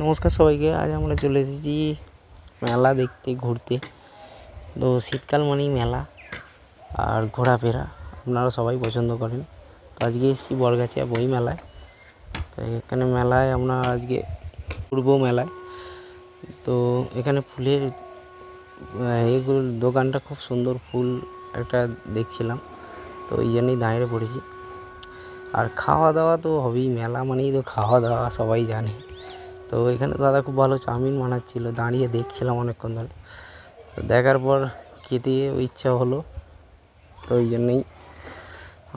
নমস্কার সবাইকে। আজ আমরা চলে এসেছি মেলা দেখতে, ঘুরতে। তো শীতকাল মানেই মেলা আর ঘোরাফেরা আপনারা সবাই পছন্দ করেন। তো আজকে এসেছি বরগাছিয়া বই মেলায়। তো এখানে মেলায় আমরা আজকে ঘুরবো মেলায়। তো এখানে ফুলের এগুলো দোকানটা খুব সুন্দর, ফুল একটা দেখছিলাম, তো ওই জন্যই দাঁড়িয়ে পড়েছি। আর খাওয়া দাওয়া তো হবেই, মেলা মানেই তো খাওয়া দাওয়া, সবাই জানে। তো এখানে দাদা খুব ভালো চাউমিন বানাচ্ছিল, দাঁড়িয়ে দেখছিলাম অনেকক্ষণ ধরে। তো দেখার পর খেতে ইচ্ছা হলো, তো ওই জন্যেই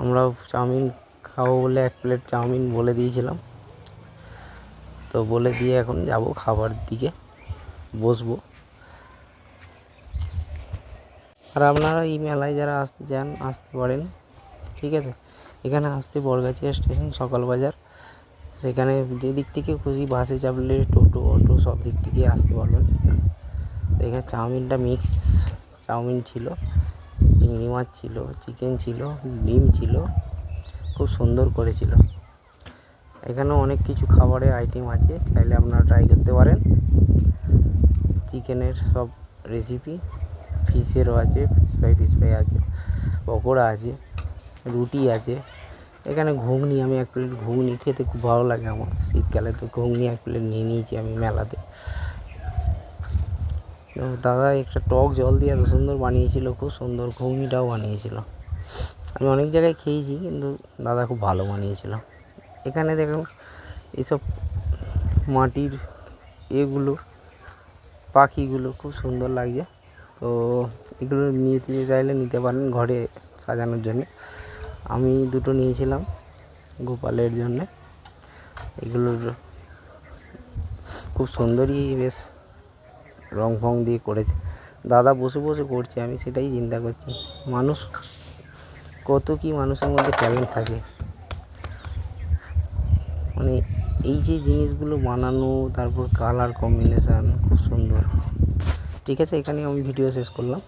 আমরাও চাউমিন খাবো বলে 1 প্লেট চাউমিন বলে দিয়েছিলাম। তো বলে দিয়ে এখন যাব খাবার দিকে, বসবো। আর আপনারা এই মেলায় যারা আসতে চান আসতে পারেন, ঠিক আছে। এখানে আসতে বরগাছিয়া স্টেশন, সকাল বাজার, সেখানে যে দিক থেকে খুশি বাসে চাপলে, টোটো অটো সব দিক থেকে আসতে পারবেন। এখানে চাউমিনটা মিক্স চাউমিন ছিল, চিংড়ি মাছ ছিল, চিকেন ছিল, ডিম ছিল, খুব সুন্দর করেছিল। এখানেও অনেক কিছু খাবারের আইটেম আছে, চাইলে আপনারা ট্রাই করতে পারেন। চিকেনের সব রেসিপি, ফিশেরও আছে, ফিশ ফ্রাই আছে, পকোড়া আছে, রুটি আছে। এখানে ঘুগনি, আমি 1 প্লেট ঘুগনি খেতে খুব ভালো লাগে আমার শীতকালে, তো ঘুগনি 1 প্লেট নিয়ে নিয়েছি আমি মেলাতে। দাদা একটা টক জল দিয়ে এত সুন্দর বানিয়েছিল, খুব সুন্দর ঘুগনিটাও বানিয়েছিল। আমি অনেক জায়গায় খেয়েছি, কিন্তু দাদা খুব ভালো বানিয়েছিল। এখানে দেখুন এইসব মাটির এগুলো, পাখিগুলো খুব সুন্দর লাগছে। তো এগুলো নিতে চাইলে নিতে পারেন ঘরে সাজানোর জন্য। আমি 2টো নিয়েছিলাম গোপালের জন্যে। এগুলোর খুব সুন্দরই বেশ রং ফং দিয়ে করেছে দাদা, বসে বসে করছে, আমি সেটাই চিন্তা করছি। মানুষ কত কি মানুষের মধ্যে ট্যালেন্ট থাকে, মানে এই যে জিনিসগুলো বানানো, তারপর কালার কম্বিনেশান খুব সুন্দর। ঠিক আছে, এখানে আমি ভিডিও শেষ করলাম।